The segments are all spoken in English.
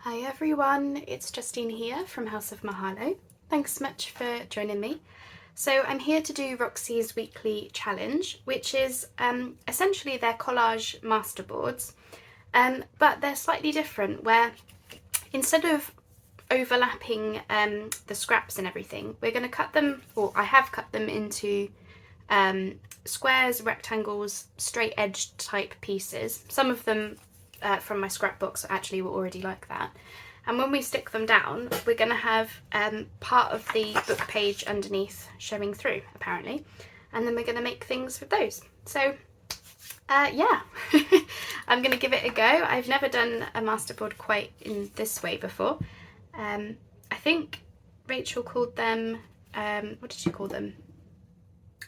Hi everyone, it's Justine here from House of Mahalo. Thanks so much for joining me. So I'm here to do Roxy's weekly challenge, which is essentially their collage masterboards, but they're slightly different, where instead of overlapping the scraps and everything, we're going to cut them, or I have cut them into squares, rectangles, straight edged type pieces. Some of them from my scrapbooks actually were already like that. And when we stick them down, we're going to have part of the book page underneath showing through, apparently. And then we're going to make things with those. So, yeah, I'm going to give it a go. I've never done a masterboard quite in this way before. I think Rachel called them, what did she call them?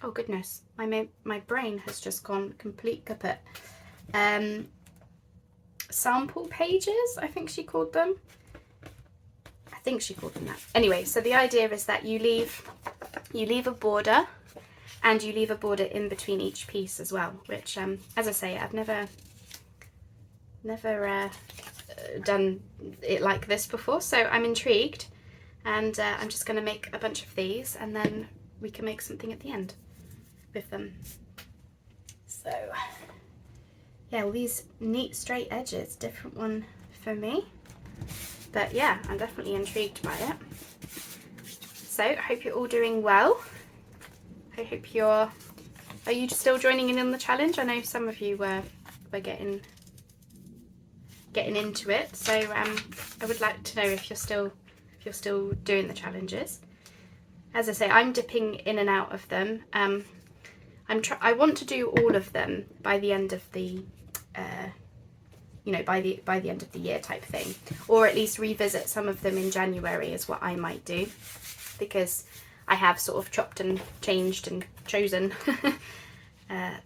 Oh goodness, my brain has just gone complete kaput. Sample pages, I think she called them. I think she called them that. Anyway, so the idea is that you leave a border, and you leave a border in between each piece as well, which, as I say, I've never done it like this before, so I'm intrigued, and I'm just going to make a bunch of these, and then we can make something at the end with them. So yeah, all these neat straight edges, different one for me, but yeah, I'm definitely intrigued by it. So I hope you're all doing well. I hope are you still joining in on the challenge? I know some of you were getting into it, so I would like to know if you're still doing the challenges. As I say, I'm dipping in and out of them. I want to do all of them by the end of the by the end of the year type thing, or at least revisit some of them in January is what I might do, because I have sort of chopped and changed and chosen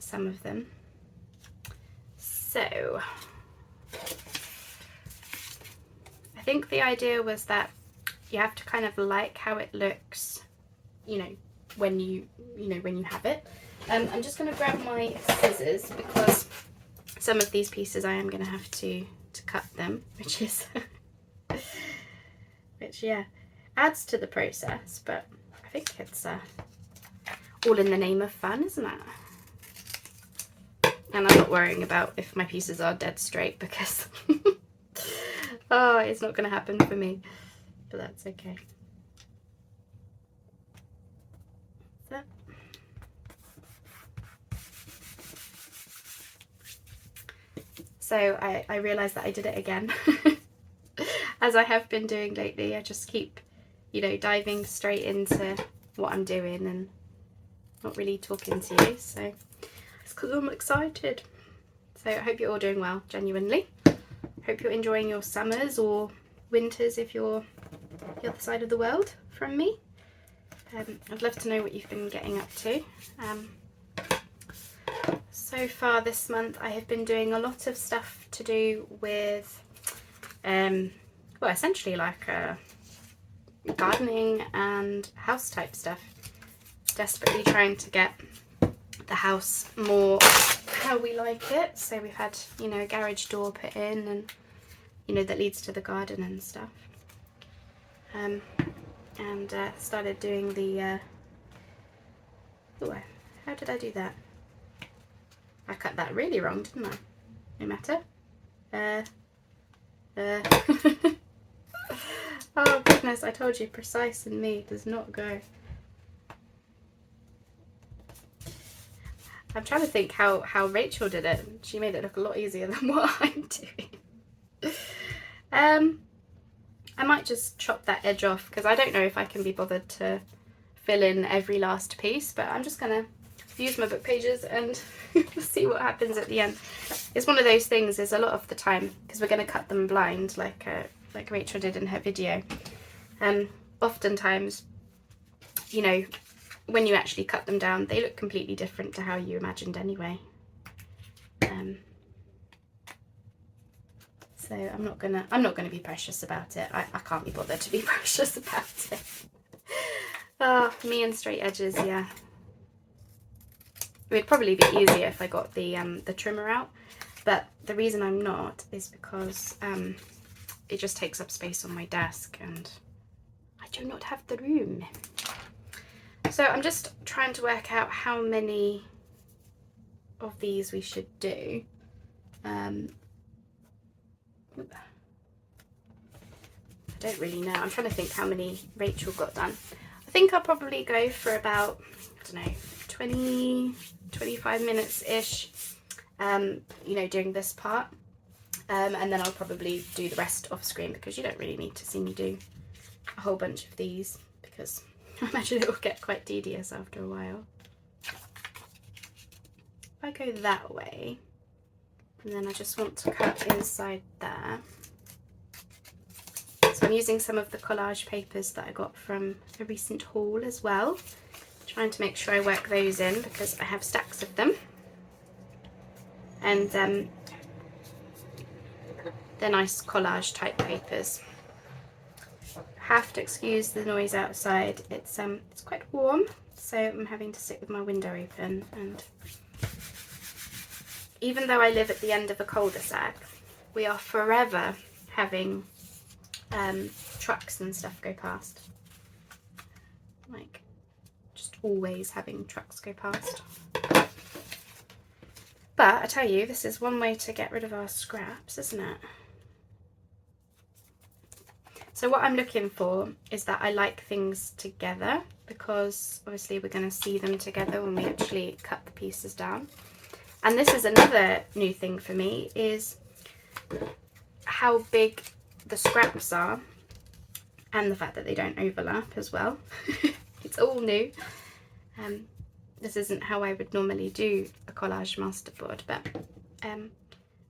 some of them. So I think the idea was that you have to kind of like how it looks, when you have it. I'm just going to grab my scissors, because some of these pieces I am going to have to cut them, which yeah, adds to the process, but I think it's all in the name of fun, isn't it? And I'm not worrying about if my pieces are dead straight, because oh, it's not going to happen for me, but that's okay. So I realised that I did it again, as I have been doing lately. I just keep, diving straight into what I'm doing and not really talking to you. So it's because I'm excited. So I hope you're all doing well, genuinely. Hope you're enjoying your summers or winters if you're the other side of the world from me. I'd love to know what you've been getting up to. So far this month I have been doing a lot of stuff to do with, well, essentially like gardening and house type stuff. Desperately trying to get the house more how we like it. So we've had, a garage door put in, and, that leads to the garden and stuff. And started doing the, how did I do that? I cut that really wrong, didn't I? No matter. Oh goodness, I told you, precise in me does not go. I'm trying to think how Rachel did it. She made it look a lot easier than what I'm doing. I might just chop that edge off, because I don't know if I can be bothered to fill in every last piece, but I'm just gonna use my book pages and see what happens at the end. It's one of those things, is a lot of the time, because we're going to cut them blind like Rachel did in her video, oftentimes, when you actually cut them down, they look completely different to how you imagined anyway. So I'm not gonna be precious about it. I can't be bothered to be precious about it. Oh, me and straight edges, yeah. It would probably be easier if I got the trimmer out, but the reason I'm not is because it just takes up space on my desk and I do not have the room. So I'm just trying to work out how many of these we should do. I don't really know. I'm trying to think how many Rachel got done. I think I'll probably go for about, I don't know, 20, 25 minutes ish, you know, doing this part. And then I'll probably do the rest off screen, because you don't really need to see me do a whole bunch of these, because I imagine it will get quite tedious after a while. If I go that way, and then I just want to cut inside there. So I'm using some of the collage papers that I got from a recent haul as well. Trying to make sure I work those in, because I have stacks of them. And they're nice collage type papers. Have to excuse the noise outside. It's quite warm, so I'm having to sit with my window open, and even though I live at the end of a cul-de-sac, we are forever having trucks and stuff go past. Like, just always having trucks go past. But I tell you, this is one way to get rid of our scraps, isn't it? So what I'm looking for is that I like things together, because obviously we're going to see them together when we actually cut the pieces down. And this is another new thing for me, is how big the scraps are, and the fact that they don't overlap as well. It's all new. This isn't how I would normally do a collage masterboard, but I'm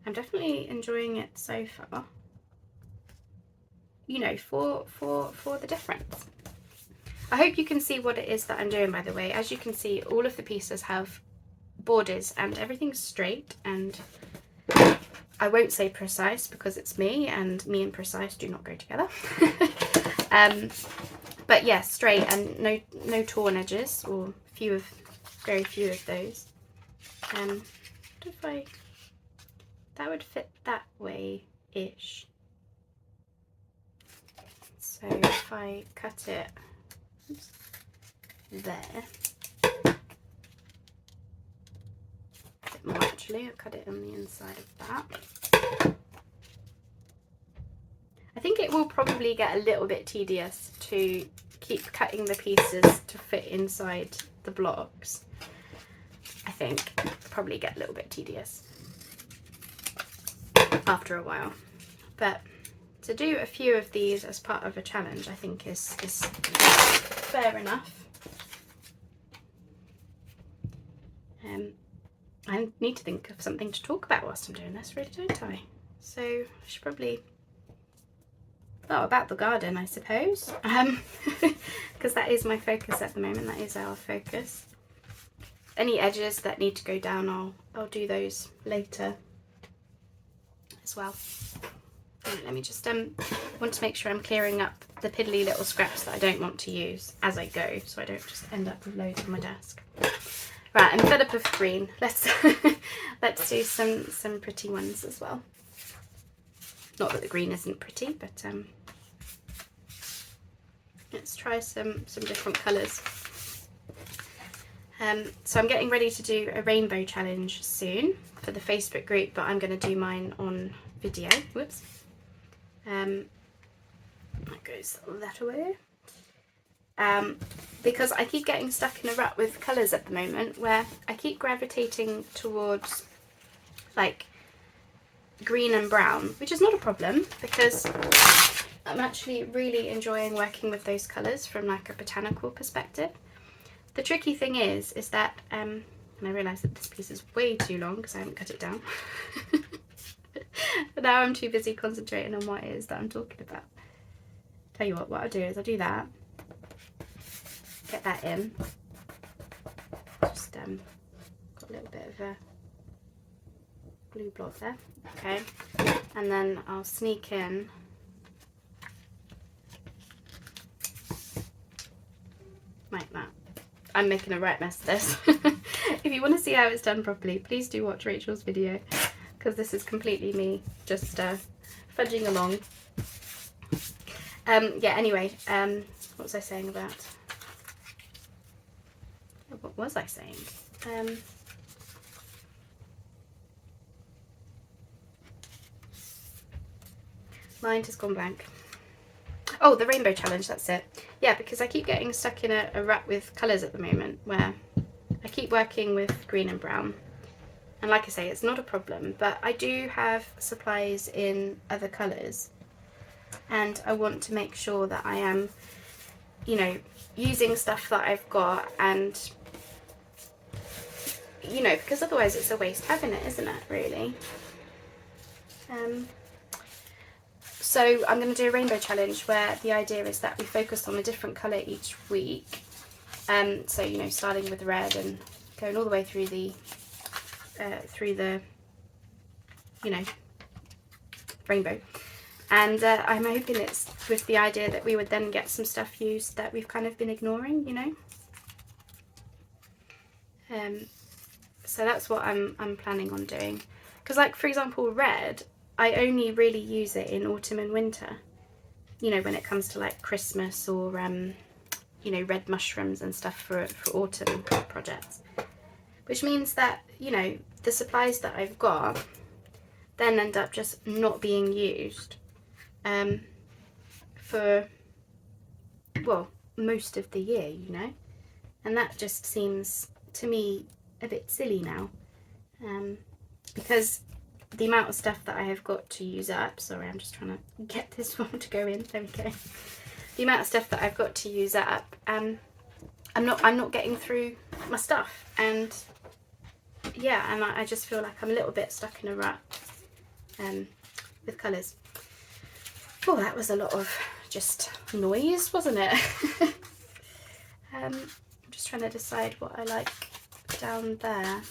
definitely enjoying it so far. You know, for the difference. I hope you can see what it is that I'm doing, by the way. As you can see, all of the pieces have borders and everything's straight, and I won't say precise because it's me, and me and precise do not go together. But yeah, straight and no torn edges, or very few of those. That would fit that way-ish. So if I cut it there, a bit more actually, I'll cut it on the inside of that. I think it will probably get a little bit tedious to keep cutting the pieces to fit inside the blocks. I think it'll probably get a little bit tedious after a while, but to do a few of these as part of a challenge, I think is fair enough. I need to think of something to talk about whilst I'm doing this, really, don't I? So I should probably, oh, about the garden, I suppose, because that is my focus at the moment. That is our focus. Any edges that need to go down, I'll do those later as well. Right, let me just want to make sure I'm clearing up the piddly little scraps that I don't want to use as I go, so I don't just end up with loads on my desk. Right, I'm fed up of green. Let's let's do some pretty ones as well. Not that the green isn't pretty, but let's try some different colours. So I'm getting ready to do a rainbow challenge soon for the Facebook group, but I'm going to do mine on video. Whoops. That goes that away. Because I keep getting stuck in a rut with colours at the moment, where I keep gravitating towards like green and brown, which is not a problem, because I'm actually really enjoying working with those colours from like a botanical perspective. The tricky thing is that, and I realise that this piece is way too long because I haven't cut it down. But now I'm too busy concentrating on what it is that I'm talking about. Tell you what I'll do is I'll do that. Get that in. Just got a little bit of a glue block there. Okay. And then I'll sneak in like that. I'm making a right mess of this. If you want to see how it's done properly, please do watch Rachel's video, because this is completely me just fudging along. Yeah, anyway, what was I saying about? What was I saying? Mind has gone blank. Oh, the rainbow challenge, that's it. Yeah, because I keep getting stuck in a rut with colours at the moment where I keep working with green and brown. And like I say, it's not a problem, but I do have supplies in other colours. And I want to make sure that I am, you know, using stuff that I've got, and, you know, because otherwise it's a waste having it, isn't it, really? So I'm going to do a rainbow challenge where the idea is that we focus on a different colour each week. So, you know, starting with red and going all the way through the, you know, rainbow. And I'm hoping it's with the idea that we would then get some stuff used that we've kind of been ignoring, you know. So that's what I'm planning on doing. Because, like, for example, red, I only really use it in autumn and winter. You know, when it comes to like Christmas or, you know, red mushrooms and stuff for autumn projects. Which means that, you know, the supplies that I've got then end up just not being used for, well, most of the year, you know. And that just seems to me a bit silly now, because the amount of stuff that I have got to use up, sorry, I'm just trying to get this one to go in, there we go. The amount of stuff that I've got to use up, I'm not getting through my stuff, and yeah, and I just feel like I'm a little bit stuck in a rut with colours. Oh, that was a lot of just noise, wasn't it? I'm just trying to decide what I like down there.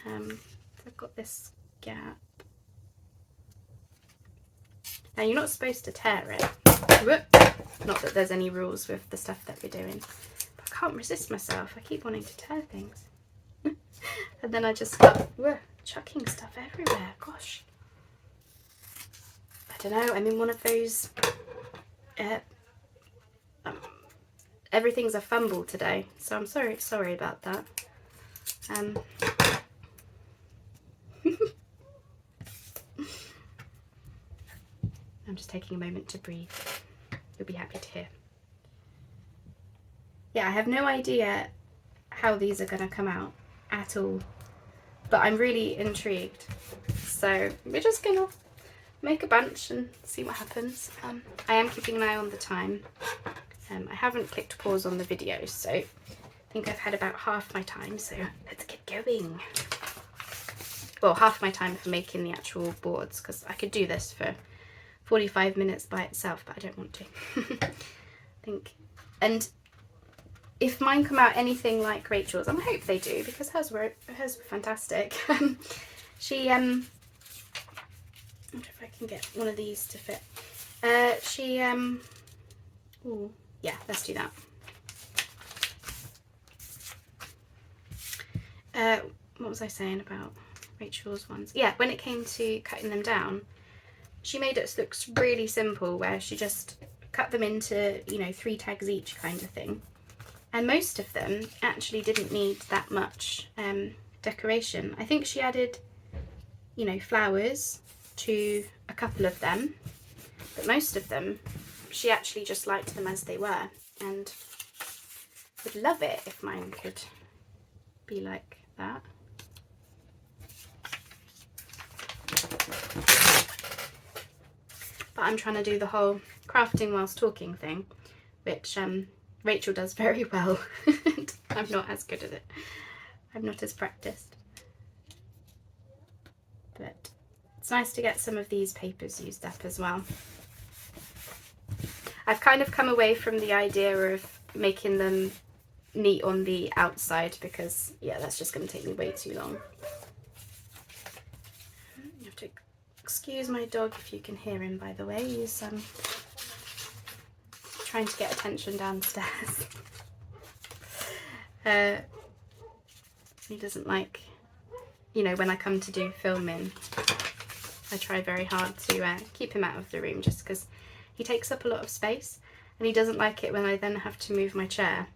I've got this gap. Now, you're not supposed to tear it. Whoop. Not that there's any rules with the stuff that we're doing. But I can't resist myself. I keep wanting to tear things. And then I just start chucking stuff everywhere. Gosh. I don't know. I'm in one of those... everything's a fumble today. So I'm sorry about that. I'm just taking a moment to breathe. You'll be happy to hear. Yeah, I have no idea how these are going to come out at all, but I'm really intrigued. So we're just going to make a bunch and see what happens. I am keeping an eye on the time. I haven't clicked pause on the video, so I think I've had about half my time, so let's get going. Well, half my time for making the actual boards, because I could do this for 45 minutes by itself, but I don't want to. I think, and if mine come out anything like Rachel's, and I hope they do, because hers were fantastic. She, I wonder if I can get one of these to fit. Ooh, yeah, let's do that. What was I saying about Rachel's ones? Yeah, when it came to cutting them down, she made it look really simple, where she just cut them into, you know, 3 tags each kind of thing. And most of them actually didn't need that much decoration. I think she added, you know, flowers to a couple of them, but most of them, she actually just liked them as they were, and would love it if mine could be like that. But I'm trying to do the whole crafting whilst talking thing, which Rachel does very well. I'm not as good at it. I'm not as practiced. But it's nice to get some of these papers used up as well. I've kind of come away from the idea of making them neat on the outside, because, yeah, that's just going to take me way too long. You have to excuse my dog if you can hear him, by the way. He's trying to get attention downstairs. He doesn't like, you know, when I come to do filming, I try very hard to keep him out of the room, just because he takes up a lot of space, and he doesn't like it when I then have to move my chair,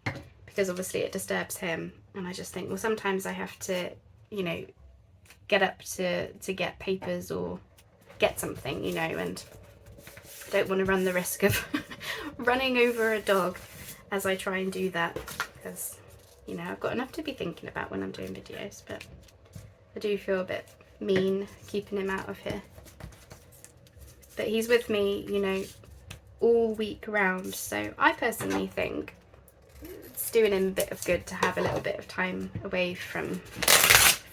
because obviously it disturbs him. And I just think, well, sometimes I have to, you know, get up to get papers or get something, you know, and I don't want to run the risk of running over a dog as I try and do that, because, you know, I've got enough to be thinking about when I'm doing videos, but I do feel a bit mean keeping him out of here. But he's with me, you know, all week round, so I personally think it's doing him a bit of good to have a little bit of time away from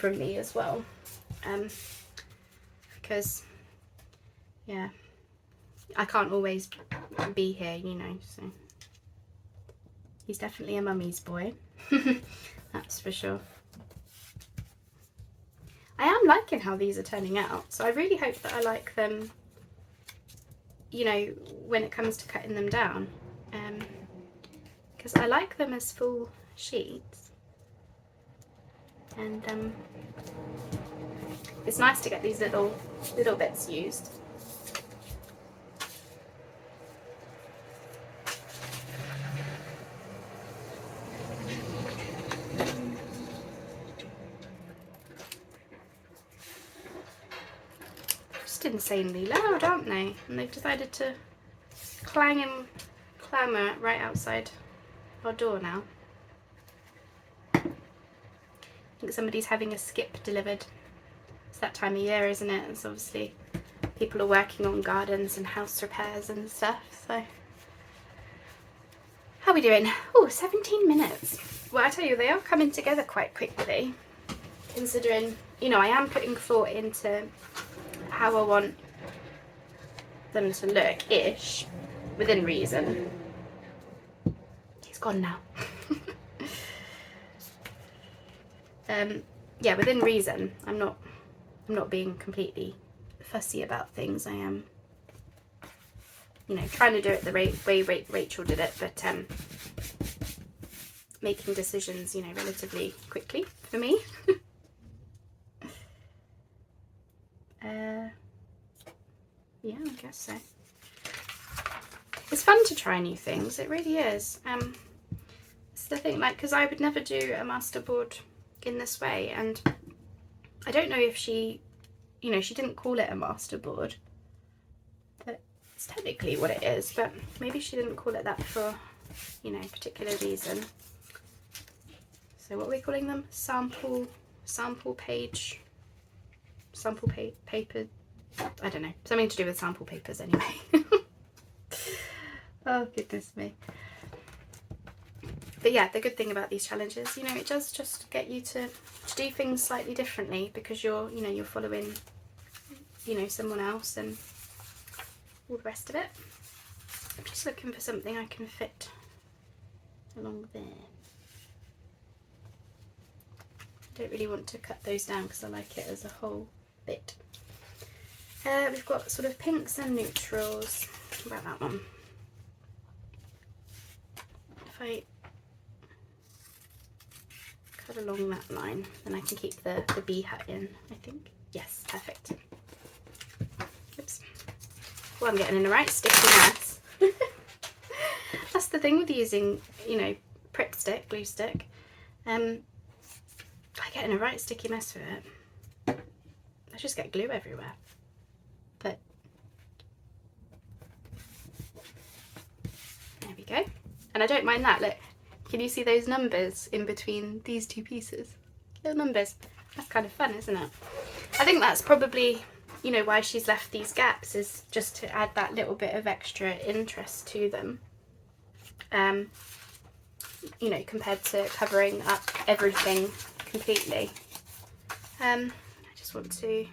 me as well, because yeah, I can't always be here, you know, so he's definitely a mummy's boy. That's for sure. I am liking how these are turning out, so I really hope that I like them, you know, when it comes to cutting them down, because I like them as full sheets, and it's nice to get these little bits used. Just insanely loud, aren't they? And they've decided to clang and clamour right outside our door now. I think somebody's having a skip delivered. It's that time of year, isn't it? It's obviously people are working on gardens and house repairs and stuff, so. How are we doing? Oh, 17 minutes. Well, I tell you, they are coming together quite quickly, considering, you know, I am putting thought into how I want them to look-ish, within reason. He's gone now. Yeah, within reason. I'm not being completely fussy about things. I am, you know, trying to do it the way Rachel did it, but making decisions, you know, relatively quickly for me. Yeah, I guess so. It's fun to try new things, it really is. It's the thing, like, because I would never do a masterboard in this way, and I don't know if she, you know, she didn't call it a masterboard, but it's technically what it is, but maybe she didn't call it that for, you know, a particular reason. So what are we calling them? Sample paper, I don't know, something to do with sample papers anyway. Oh goodness me. But yeah, the good thing about these challenges, you know, it does just get you to do things slightly differently, because you're, you know, you're following, you know, someone else and all the rest of it. I'm just looking for something I can fit along there. I don't really want to cut those down because I like it as a whole bit. We've got sort of pinks and neutrals. What about that one? If I cut along that line, then I can keep the bee hat in, I think. Yes, perfect. Oops. Well, I'm getting in a right sticky mess. That's the thing with using, you know, Prick Stick, glue stick. I get in a right sticky mess with it. I just get glue everywhere. But there we go. And I don't mind that. Look, can you see those numbers in between these two pieces? Little numbers. That's kind of fun, isn't it? I think that's probably, you know, why she's left these gaps, is just to add that little bit of extra interest to them. You know, compared to covering up everything completely. I just want to...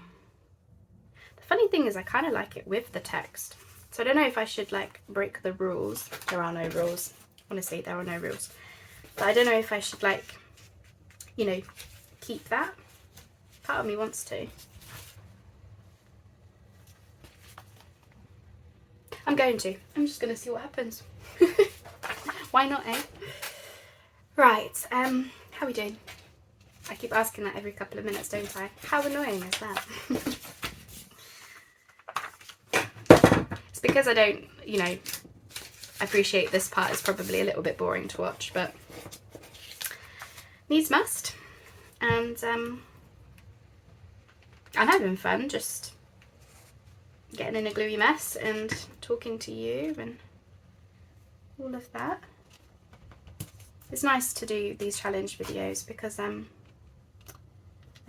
The funny thing is I kind of like it with the text. So I don't know if I should like break the rules. There are no rules. Honestly, there are no rules. But I don't know if I should like, you know, keep that. Part of me wants to. I'm going to. I'm just going to see what happens. Why not, eh? Right, how are we doing? I keep asking that every couple of minutes, don't I? How annoying is that? It's because I don't, you know, I appreciate this part is probably a little bit boring to watch, but needs must. And I'm having fun just getting in a gluey mess and talking to you and all of that. It's nice to do these challenge videos because I've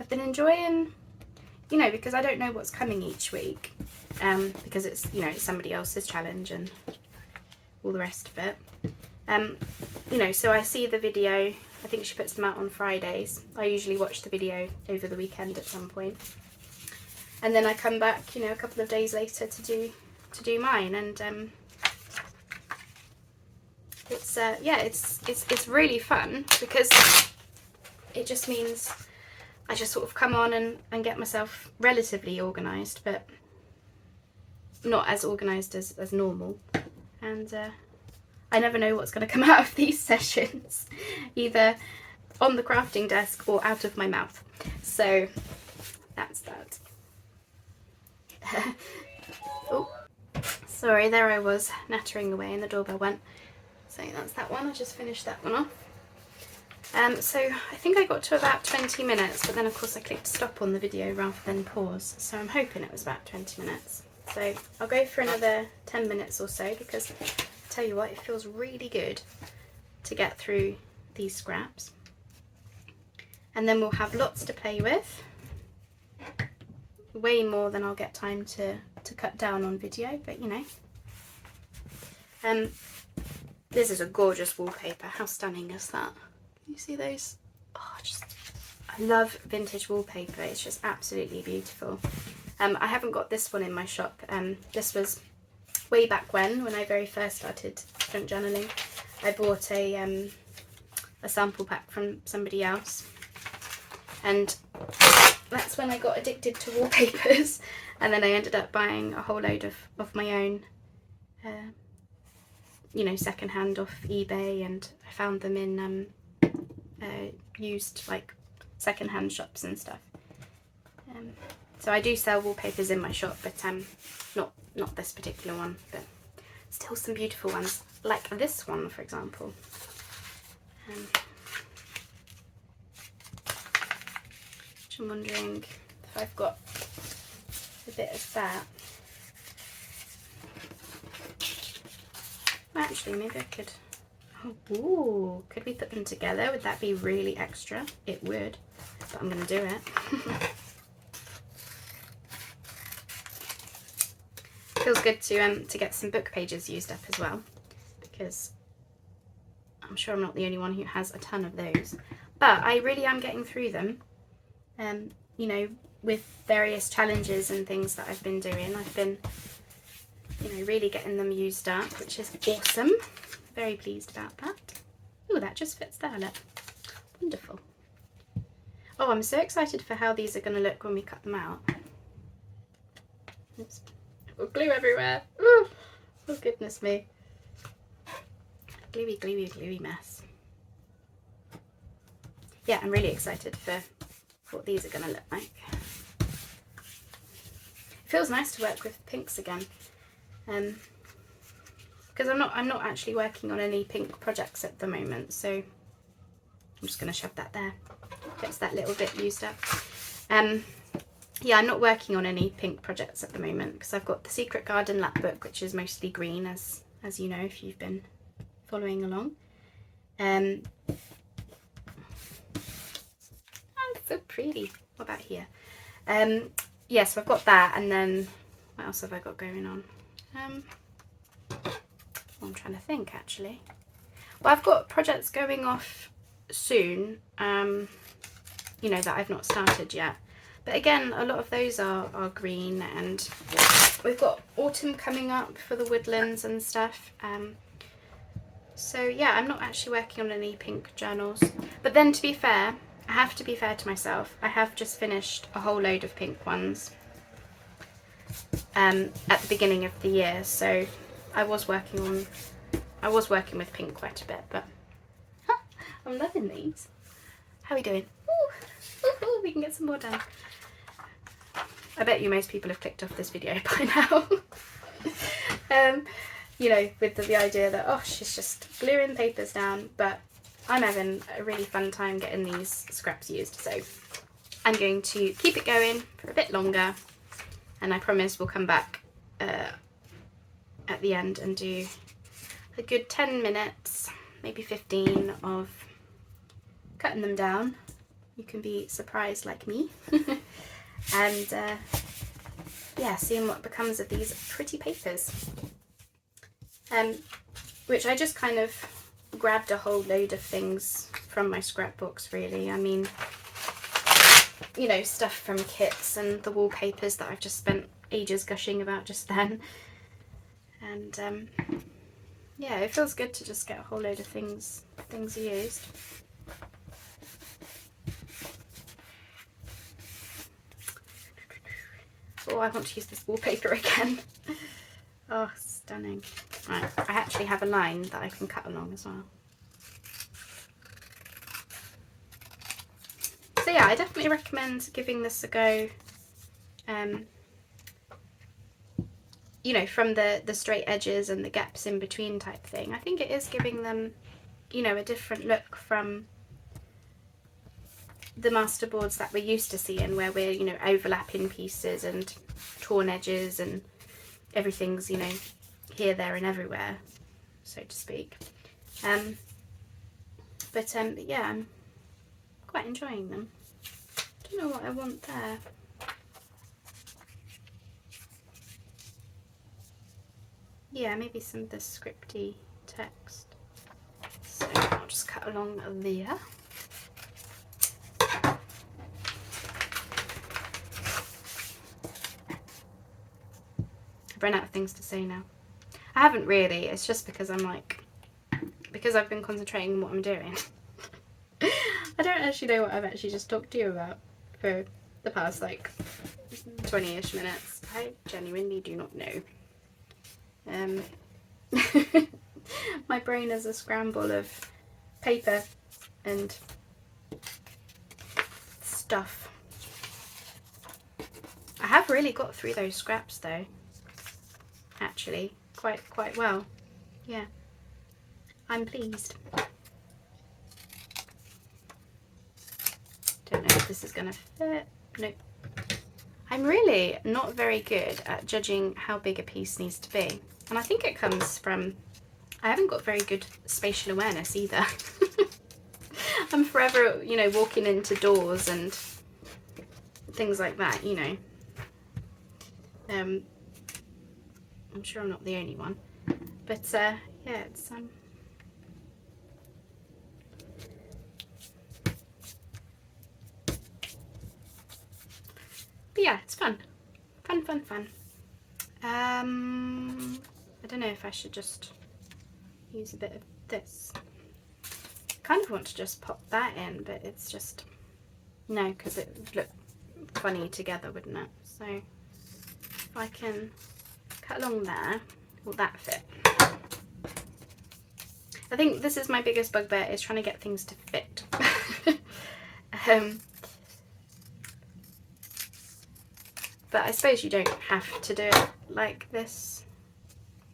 been enjoying, you know, because I don't know what's coming each week, because it's, you know, it's somebody else's challenge and all the rest of it. You know, so I see the video, I think she puts them out on Fridays. I usually watch the video over the weekend at some point. And then I come back, you know, a couple of days later to do mine, and it's yeah, it's really fun because it just means I just sort of come on and get myself relatively organised, but not as organised as normal. And I never know what's going to come out of these sessions, either on the crafting desk or out of my mouth. So that's that. Oh, sorry, there I was nattering away and the doorbell went. So that's that one. I just finished that one off. So I think I got to about 20 minutes, but then of course I clicked stop on the video rather than pause. So I'm hoping it was about 20 minutes. So I'll go for another 10 minutes or so, because I tell you what, it feels really good to get through these scraps. And then we'll have lots to play with. Way more than I'll get time to cut down on video, but you know. This is a gorgeous wallpaper. How stunning is that? You see those? Oh, I love vintage wallpaper. It's just absolutely beautiful. I haven't got this one in my shop. This was way back when I very first started print journaling. I bought a sample pack from somebody else, and that's when I got addicted to wallpapers, and then I ended up buying a whole load of my own, you know, secondhand off eBay, and I found them in used like secondhand shops and stuff. So I do sell wallpapers in my shop, but not this particular one, but still some beautiful ones, like this one for example. I'm wondering if I've got a bit of that. Actually, maybe I could. Oh, ooh, could we put them together? Would that be really extra? It would, but I'm going to do it. Feels good to get some book pages used up as well, because I'm sure I'm not the only one who has a ton of those. But I really am getting through them. You know, with various challenges and things that I've been doing, I've been, you know, really getting them used up, which is awesome. Very pleased about that. Oh, that just fits there, look. Wonderful. Oh, I'm so excited for how these are going to look when we cut them out. Oops. Got glue everywhere. Ooh. Oh, goodness me. Gluey, gluey, gluey mess. Yeah, I'm really excited for what these are going to look like. It feels nice to work with pinks again, because I'm not actually working on any pink projects at the moment, so I'm just going to shove that there. Gets that little bit used up. Yeah, I'm not working on any pink projects at the moment because I've got the Secret Garden lap book, which is mostly green, as you know if you've been following along. So pretty. What about here? Yeah, so I've got that, and then what else have I got going on? I'm trying to think actually. Well, I've got projects going off soon, you know, that I've not started yet. But again, a lot of those are green, and we've got autumn coming up for the woodlands and stuff. So yeah, I'm not actually working on any pink journals. But then to be fair, I have to be fair to myself. I have just finished a whole load of pink ones at the beginning of the year, so I was working with pink quite a bit, but I'm loving these. How are we doing? Ooh, we can get some more done. I bet you most people have clicked off this video by now. You know, with the idea that, oh, she's just gluing papers down, but I'm having a really fun time getting these scraps used, so I'm going to keep it going for a bit longer, and I promise we'll come back at the end and do a good 10 minutes, maybe 15, of cutting them down. You can be surprised like me. And yeah, seeing what becomes of these pretty papers. Which I just kind of grabbed a whole load of things from my scrapbooks, really. I mean, you know, stuff from kits and the wallpapers that I've just spent ages gushing about just then. And yeah, it feels good to just get a whole load of things used. Oh, I want to use this wallpaper again. Oh, stunning. Right, I actually have a line that I can cut along as well. So yeah, I definitely recommend giving this a go. You know, from the straight edges and the gaps in between type thing. I think it is giving them, you know, a different look from the masterboards that we're used to seeing, where we're, you know, overlapping pieces and torn edges and everything's, you know, here, there and everywhere, so to speak. But yeah, I'm quite enjoying them. Don't know what I want there. Yeah, maybe some of the scripty text. So I'll just cut along there. I've run out of things to say now. I haven't really, it's just because I'm like, because I've been concentrating on what I'm doing. I don't actually know what I've actually just talked to you about for the past like 20-ish minutes. I genuinely do not know. My brain is a scramble of paper and stuff. I have really got through those scraps though, actually, quite well. Yeah, I'm pleased. Don't know if this is gonna fit. Nope. I'm really not very good at judging how big a piece needs to be, and I think it comes from I haven't got very good spatial awareness either. I'm forever, you know, walking into doors and things like that, you know. I'm sure I'm not the only one, but yeah, it's but yeah, it's fun. Fun. I don't know if I should just use a bit of this. I kind of want to just pop that in, but it's just, no, because it would look funny together, wouldn't it? So if I can cut along there, will that fit? I think this is my biggest bugbear, is trying to get things to fit. But I suppose you don't have to do it like this,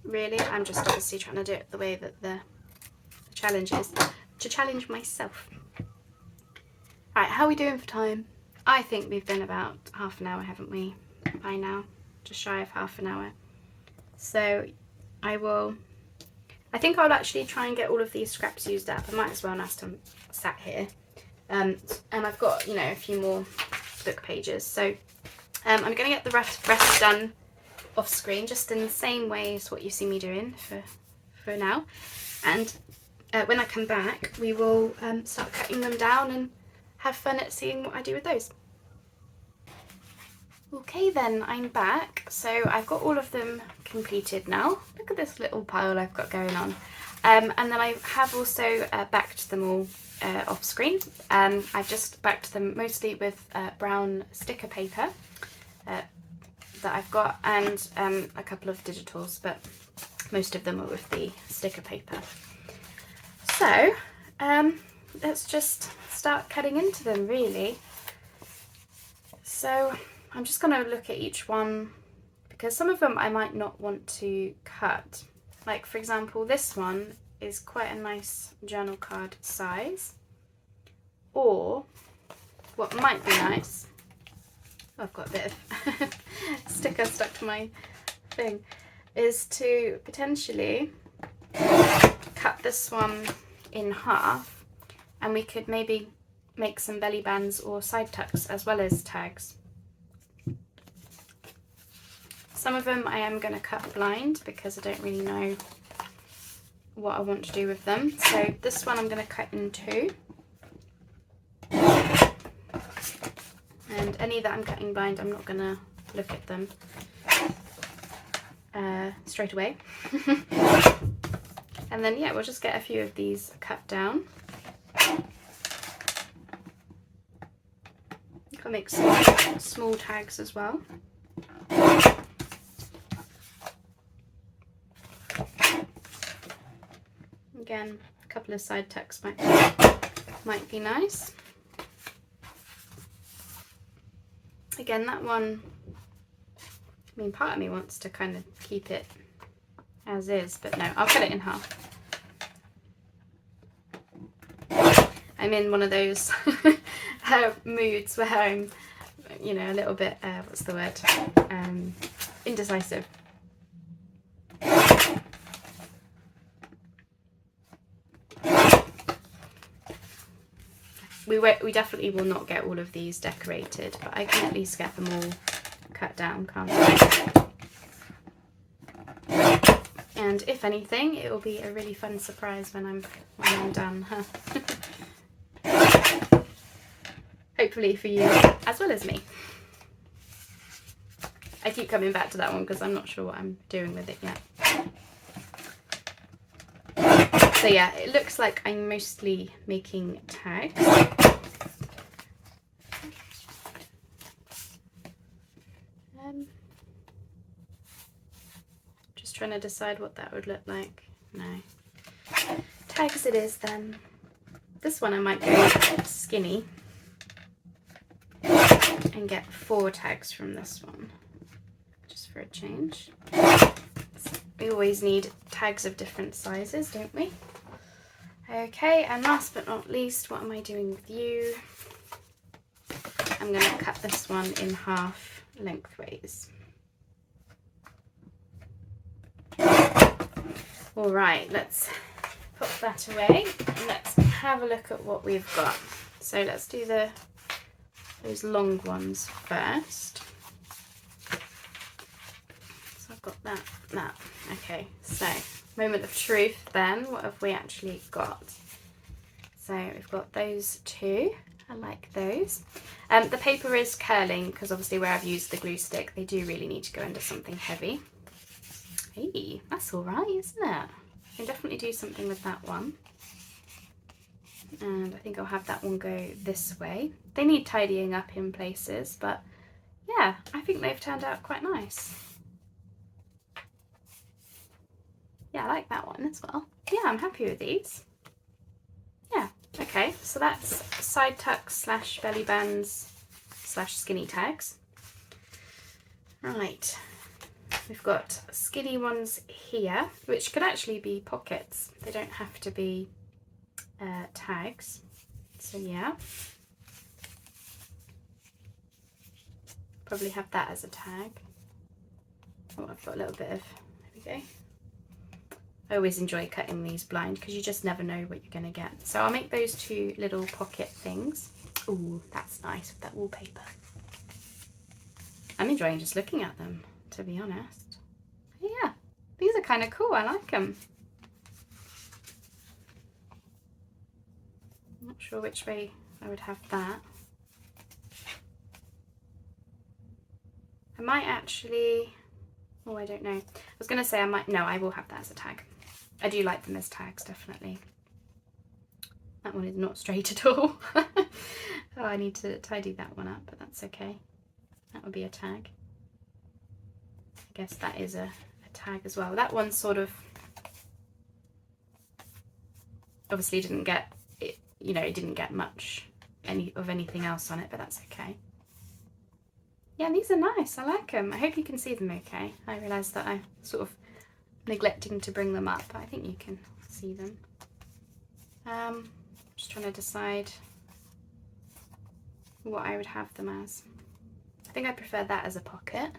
really. I'm just obviously trying to do it the way that the challenge is, to challenge myself. Right, how are we doing for time? I think we've been about half an hour, haven't we, by now? Just shy of half an hour. So I think I'll actually try and get all of these scraps used up. I might as well now I'm sat here. And I've got, you know, a few more book pages. So I'm going to get the rest done off screen, just in the same way as what you see me doing for now. And when I come back, we will start cutting them down and have fun at seeing what I do with those. Okay then, I'm back. So I've got all of them completed now. Look at this little pile I've got going on. And then I have also backed them all off screen. I've just backed them mostly with brown sticker paper that I've got, and a couple of digitals, but most of them are with the sticker paper. So let's just start cutting into them, really. So I'm just going to look at each one, because some of them I might not want to cut. Like for example, this one is quite a nice journal card size. Or what might be nice, I've got a bit of sticker stuck to my thing, is to potentially cut this one in half, and we could maybe make some belly bands or side tucks as well as tags. Some of them I am going to cut blind because I don't really know what I want to do with them. So this one I'm going to cut in two. And any that I'm cutting blind, I'm not going to look at them straight away. And then yeah, we'll just get a few of these cut down. I'll make some small tags as well. Again, a couple of side tucks might be nice. Again, that one, I mean, part of me wants to kind of keep it as is, but no, I'll cut it in half. I'm in one of those moods where I'm, you know, a little bit, what's the word, indecisive. We definitely will not get all of these decorated, but I can at least get them all cut down, can't I? And if anything, it will be a really fun surprise when I'm done. Hopefully for you as well as me. I keep coming back to that one because I'm not sure what I'm doing with it yet. So yeah, it looks like I'm mostly making tags. Just trying to decide what that would look like. No. Tags it is then. This one I might go skinny and get 4 tags from this one, just for a change. We always need tags of different sizes, don't we? Okay, and last but not least, what am I doing with you? I'm going to cut this one in half lengthways. All right, let's put that away and let's have a look at what we've got. So let's do those long ones first. So I've got that. Okay, so moment of truth then. What have we actually got? So we've got those two. I like those. The paper is curling because obviously where I've used the glue stick, they do really need to go into something heavy. Hey, that's all right, isn't it? I can definitely do something with that one. And I think I'll have that one go this way. They need tidying up in places, but yeah, I think they've turned out quite nice. Yeah, I like that one as well. Yeah, I'm happy with these. Yeah, okay, so that's side tucks slash belly bands slash skinny tags. Right. We've got skinny ones here, which could actually be pockets. They don't have to be tags. So yeah, probably have that as a tag. Oh, I've got a little bit of, there we go. I always enjoy cutting these blind because you just never know what you're going to get. So I'll make those 2 little pocket things. Ooh, that's nice with that wallpaper. I'm enjoying just looking at them, to be honest. Yeah, these are kind of cool. I like them. I'm not sure which way I would have that. I might actually, oh, I don't know. I was going to say I might, no, I will have that as a tag. I do like them as tags, definitely. That one is not straight at all. Oh, I need to tidy that one up, but that's okay. That would be a tag. I guess that is a tag as well. That one sort of obviously didn't get it, it didn't get much of anything else on it, but that's okay. Yeah, these are nice. I like them. I hope you can see them okay. I realised that I sort of neglecting to bring them up, but I think you can see them. Just trying to decide what I would have them as. I think I prefer that as a pocket.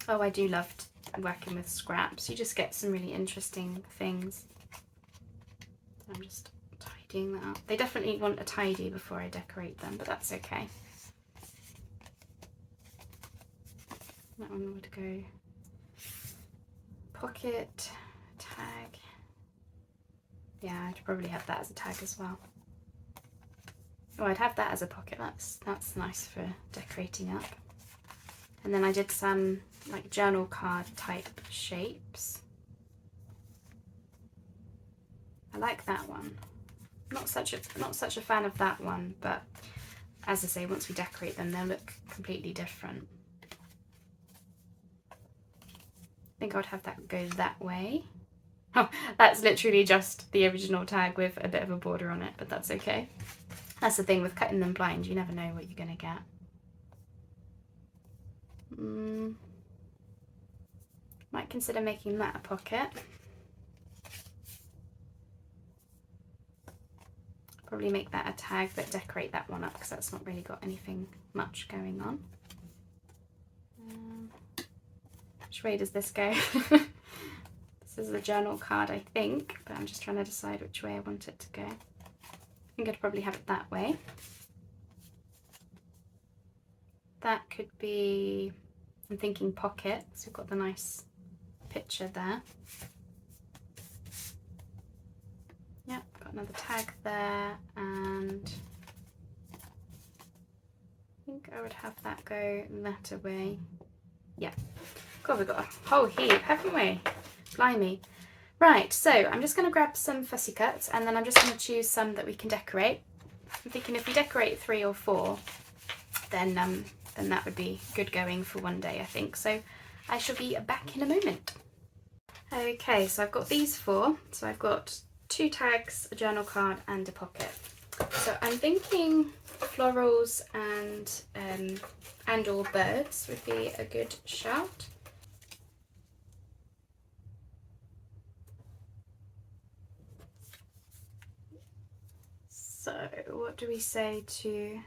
Oh, I do love working with scraps. You just get some really interesting things. I'm just tidying that up. They definitely want a tidy before I decorate them, but that's okay. That one would go pocket, tag. Yeah, I'd probably have that as a tag as well. Oh, I'd have that as a pocket. That's nice for decorating up. And then I did some like journal card type shapes. I like that one. Not such a fan of that one, but as I say, once we decorate them, they'll look completely different. I think I would have that go that way. Oh, that's literally just the original tag with a bit of a border on it, but that's okay. That's the thing with cutting them blind, you never know what you're going to get. Might consider making that a pocket. Probably make that a tag, but decorate that one up because that's not really got anything much going on. Which way does this go? This is the journal card, I think, but I'm just trying to decide which way I want it to go. I think I'd probably have it that way. That could be, I'm thinking pocket, so we've got the nice picture there. Yep, got another tag there, and I think I would have that go that away. Yeah. God, we've got a whole heap, haven't we? Blimey. Right, so I'm just going to grab some fussy cuts, and then I'm just going to choose some that we can decorate. I'm thinking if we decorate 3 or 4, then that would be good going for one day, I think. So I shall be back in a moment. Okay, so I've got these 4. So I've got 2 tags, a journal card, and a pocket. So I'm thinking florals and or birds would be a good shout. So what do we say to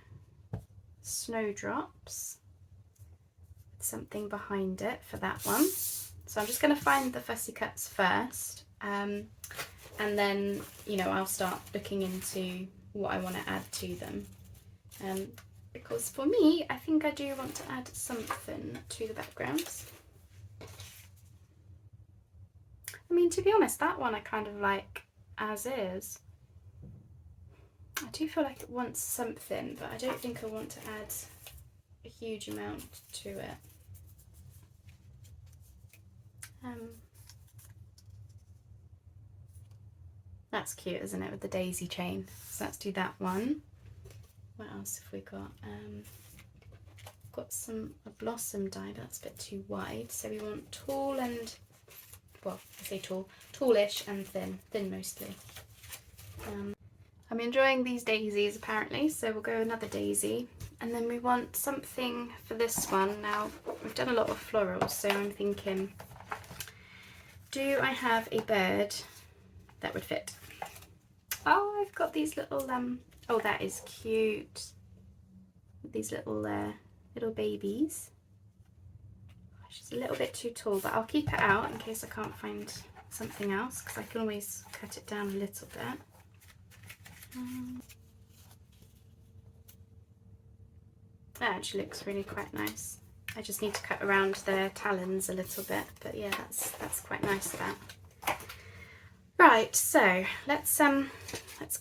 snowdrops? Something behind it for that one. So I'm just going to find the fussy cuts first, and then, you know, I'll start looking into what I want to add to them. Because for me, I think I do want to add something to the backgrounds. I mean, to be honest, that one I kind of like as is. I do feel like it wants something, but I don't think I want to add a huge amount to it. That's cute, isn't it, with the daisy chain? So let's do that one. What else have we got? Got a blossom die, but that's a bit too wide. So we want tall and, well, I say tall, tallish and thin mostly. I'm enjoying these daisies apparently, so we'll go another daisy. And then we want something for this one. Now, we've done a lot of florals, so I'm thinking, do I have a bird that would fit? Oh, I've got these little, oh, that is cute. These little babies. She's a little bit too tall, but I'll keep it out in case I can't find something else, because I can always cut it down a little bit. That actually looks really quite nice. I just need to cut around their talons a little bit, but yeah, that's quite nice, that. Right, so let's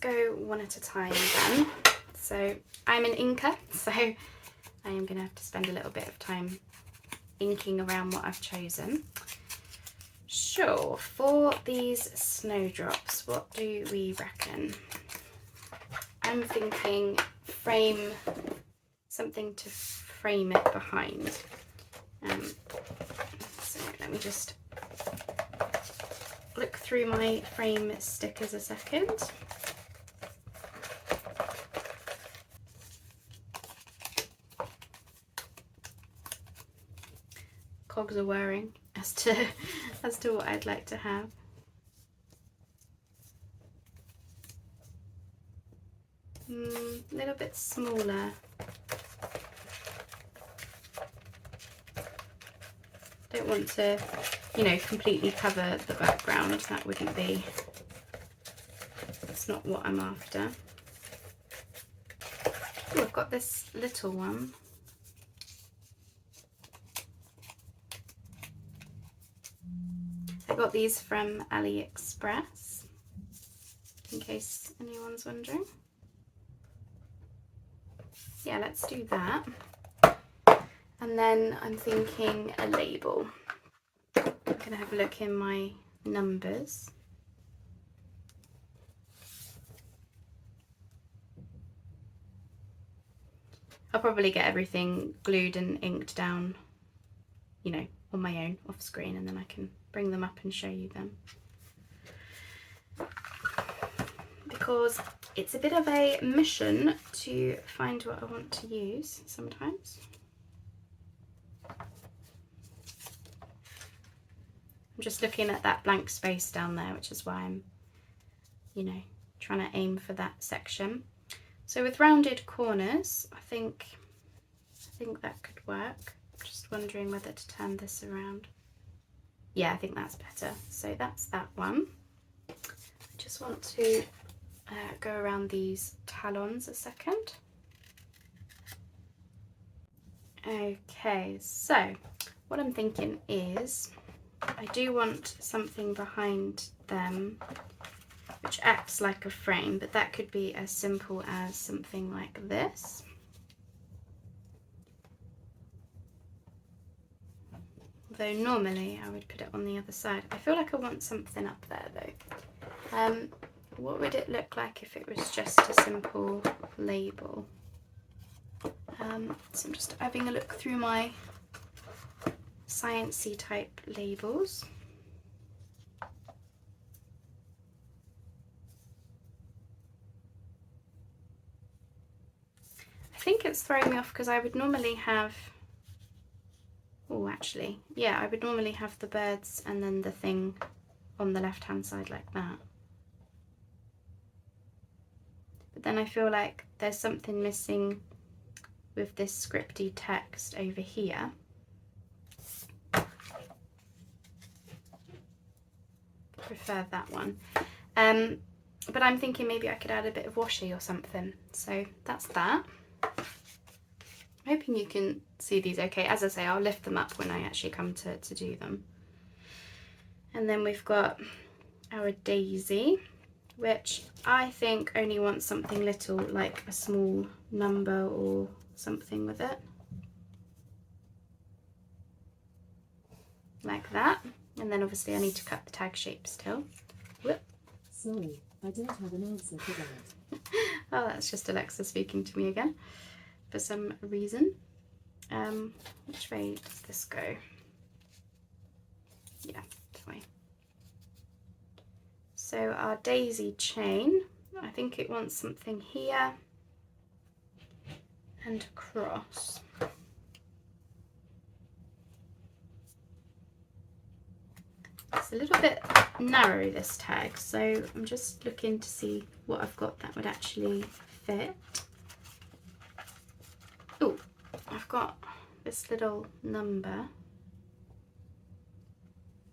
go one at a time then. So I'm an inker, so I am going to have to spend a little bit of time inking around what I've chosen. Sure, for these snowdrops, what do we reckon? I'm thinking something to frame it behind. So let me just look through my frame stickers a second. cogs are whirring as to what I'd like to have. A little bit smaller. Don't want to, you know, completely cover the background. That wouldn't be, that's not what I'm after. Oh, I've got this little one. I got these from AliExpress, in case anyone's wondering. Yeah, let's do that. And then I'm thinking a label. I'm going to have a look in my numbers. I'll probably get everything glued and inked down, you know, on my own off screen, and then I can bring them up and show you them. Because it's a bit of a mission to find what I want to use sometimes. I'm just looking at that blank space down there, which is why I'm, you know, trying to aim for that section. So with rounded corners, I think that could work. I'm just wondering whether to turn this around. Yeah, I think that's better. So that's that one. I just want to go around these talons a second. Okay, so what I'm thinking is I do want something behind them which acts like a frame, but that could be as simple as something like this. Though normally I would put it on the other side. I feel like I want something up there though. What would it look like if it was just a simple label? So I'm just having a look through my sciencey type labels. I think it's throwing me off because I would normally have, oh actually, yeah, I would normally have the birds and then the thing on the left hand side like that. But then I feel like there's something missing with this scripty text over here. Prefer that one. But I'm thinking maybe I could add a bit of washi or something. So that's that. I'm hoping you can see these okay. As I say, I'll lift them up when I actually come to do them. And then we've got our daisy, which I think only wants something little, like a small number or something with it. Like that. And then obviously I need to cut the tag shape still. Whoop. Sorry, I don't have an answer for that. Oh, that's just Alexa speaking to me again for some reason. Which way does this go? Yeah, this way. So our daisy chain, I think it wants something here and across. It's a little bit narrow, this tag, so I'm just looking to see what I've got that would actually fit. Oh, I've got this little number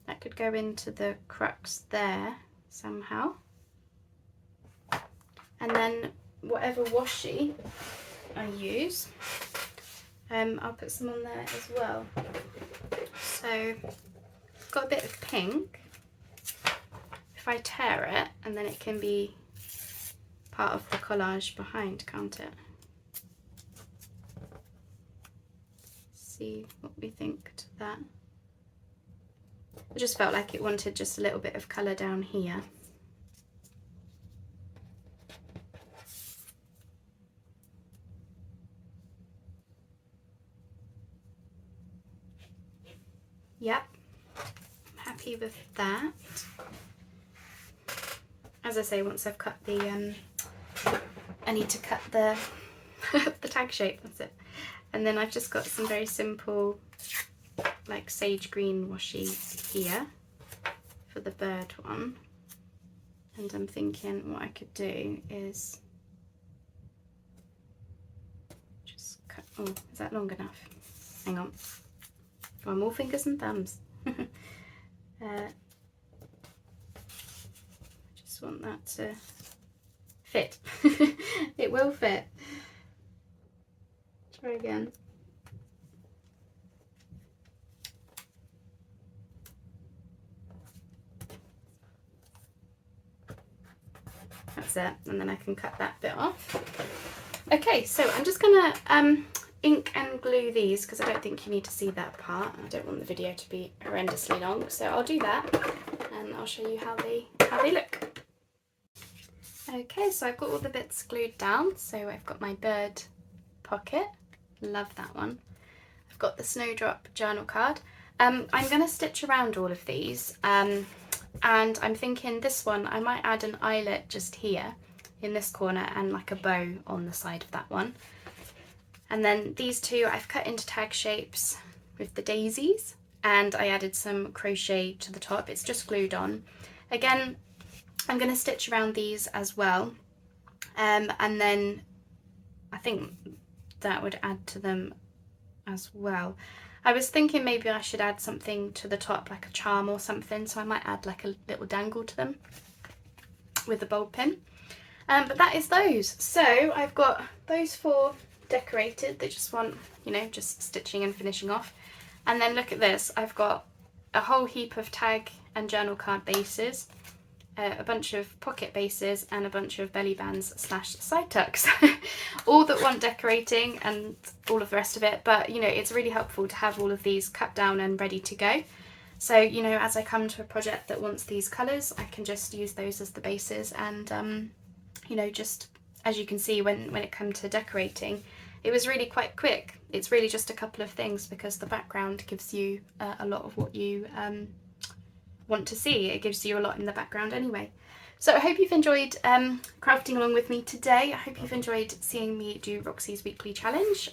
that could go into the crux there somehow. And then whatever washi I use, I'll put some on there as well. So got a bit of pink. If I tear it, and then it can be part of the collage behind, can't it? See what we think to that. I just felt like it wanted just a little bit of colour down here. Yep, I'm happy with that. As I say, once I've cut the, I need to cut the the tag shape, that's it. And then I've just got some very simple like sage green washi here for the bird one, and I'm thinking what I could do is just cut. Oh, is that long enough? Hang on. Oh, more fingers and thumbs. Just want that to fit. It will fit. Try again. That's it, and then I can cut that bit off. Okay, so I'm just gonna ink and glue these because I don't think you need to see that part. I don't want the video to be horrendously long, so I'll do that and I'll show you how they look. Okay, so I've got all the bits glued down. So I've got my bird pocket, love that one. I've got the snowdrop journal card. I'm going to stitch around all of these, and I'm thinking this one I might add an eyelet just here in this corner and like a bow on the side of that one. And then these two I've cut into tag shapes with the daisies, and I added some crochet to the top. It's just glued on. Again, I'm going to stitch around these as well, and then I think that would add to them as well. I was thinking maybe I should add something to the top, like a charm or something, so I might add like a little dangle to them with a bulb pin. But that is those. So I've got those 4 decorated. They just want, you know, just stitching and finishing off. And then look at this, I've got a whole heap of tag and journal card bases, a bunch of pocket bases, and a bunch of belly bands / side tucks, all that want decorating and all of the rest of it. But you know, it's really helpful to have all of these cut down and ready to go. So you know, as I come to a project that wants these colours, I can just use those as the bases, and you know, just as you can see, when it came to decorating, it was really quite quick. It's really just a couple of things because the background gives you a lot of what you want to see. It gives you a lot in the background anyway. So I hope you've enjoyed crafting along with me today. I hope you've enjoyed seeing me do Roxy's weekly challenge.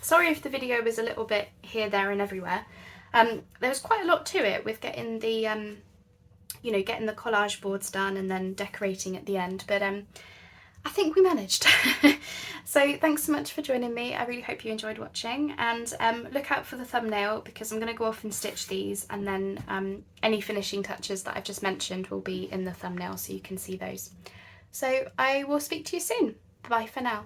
Sorry if the video was a little bit here, there and everywhere. There was quite a lot to it with getting the you know, getting the collage boards done and then decorating at the end, but I think we managed. So thanks so much for joining me. I really hope you enjoyed watching, and look out for the thumbnail because I'm going to go off and stitch these, and then any finishing touches that I've just mentioned will be in the thumbnail so you can see those. So I will speak to you soon. Bye for now.